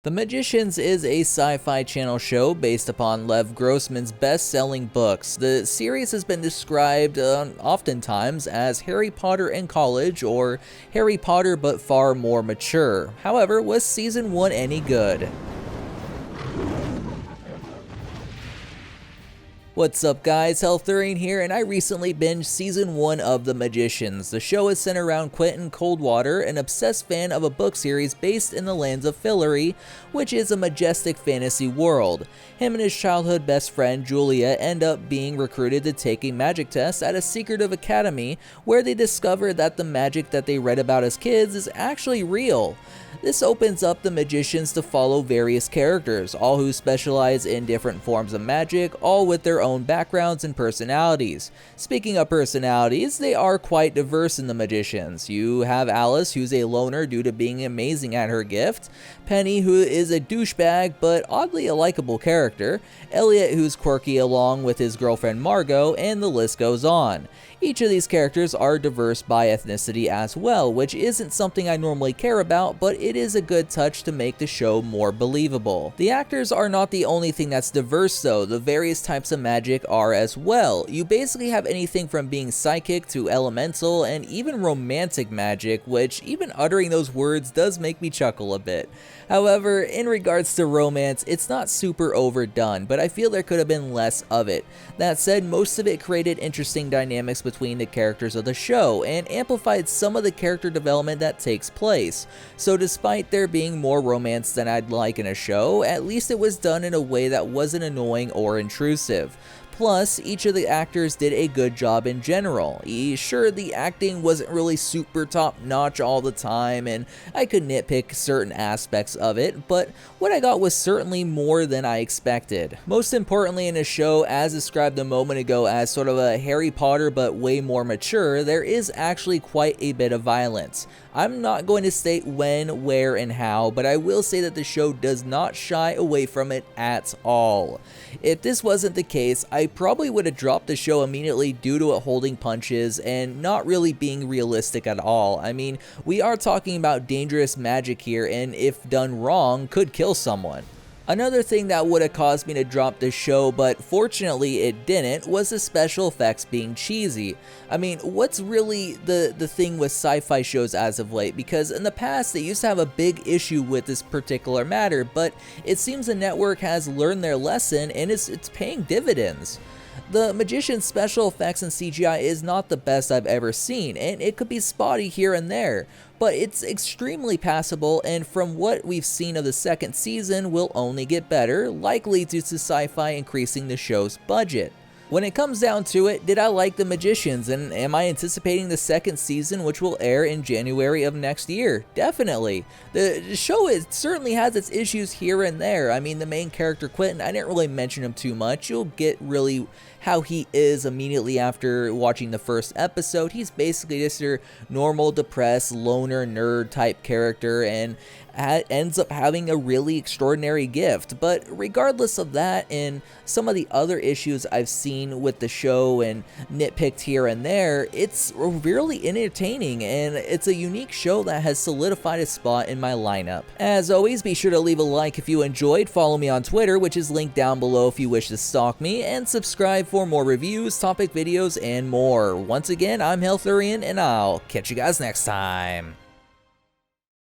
The Magicians is a sci-fi channel show based upon Lev Grossman's best-selling books. The series has been described oftentimes as Harry Potter in college or Harry Potter but far more mature. However, was season 1 any good? What's up guys, Healthurian here, and I recently binged season 1 of The Magicians. The show is centered around Quentin Coldwater, an obsessed fan of a book series based in the lands of Fillory, which is a majestic fantasy world. Him and his childhood best friend Julia end up being recruited to take a magic test at a secretive academy where they discover that the magic that they read about as kids is actually real. This opens up the Magicians to follow various characters, all who specialize in different forms of magic, all with their own backgrounds and personalities. Speaking of personalities, they are quite diverse in the Magicians. You have Alice, who's a loner due to being amazing at her gift, Penny, who is a douchebag but oddly a likable character, Elliot, who's quirky along with his girlfriend Margot, and the list goes on. Each of these characters are diverse by ethnicity as well, which isn't something I normally care about, but it is a good touch to make the show more believable. The actors are not the only thing that's diverse though, the various types of magic are as well. You basically have anything from being psychic to elemental and even romantic magic, which even uttering those words does make me chuckle a bit. However, in regards to romance, it's not super overdone, but I feel there could have been less of it. That said, most of it created interesting dynamics between the characters of the show and amplified some of the character development that takes place. So despite there being more romance than I'd like in a show, at least it was done in a way that wasn't annoying or intrusive. Plus, each of the actors did a good job in general. Sure, the acting wasn't really super top-notch all the time, and I could nitpick certain aspects of it, but what I got was certainly more than I expected. Most importantly in a show, as described a moment ago as sort of a Harry Potter but way more mature, there is actually quite a bit of violence. I'm not going to state when, where, and how, but I will say that the show does not shy away from it at all. If this wasn't the case, I probably would have dropped the show immediately due to it holding punches and not really being realistic at all. I mean, we are talking about dangerous magic here, and if done wrong, could kill someone. Another thing that would have caused me to drop the show, but fortunately it didn't, was the special effects being cheesy. I mean, what's really the thing with sci-fi shows as of late? Because in the past they used to have a big issue with this particular matter, but it seems the network has learned their lesson and it's paying dividends. The Magician's special effects and CGI is not the best I've ever seen, and it could be spotty here and there, but it's extremely passable, and from what we've seen of the second season will only get better, likely due to Syfy increasing the show's budget. When it comes down to it, did I like The Magicians, and am I anticipating the second season, which will air in January of next year? Definitely. The show certainly has its issues here and there. I mean, the main character, Quentin, I didn't really mention him too much. You'll get really how he is immediately after watching the first episode. He's basically just your normal, depressed, loner, nerd type character, and ends up having a really extraordinary gift. But regardless of that and some of the other issues I've seen with the show and nitpicked here and there, it's really entertaining and it's a unique show that has solidified a spot in my lineup. As always, be sure to leave a like if you enjoyed, follow me on Twitter, which is linked down below if you wish to stalk me, and subscribe for more reviews, topic videos, and more. Once again, I'm Healthurian, and I'll catch you guys next time.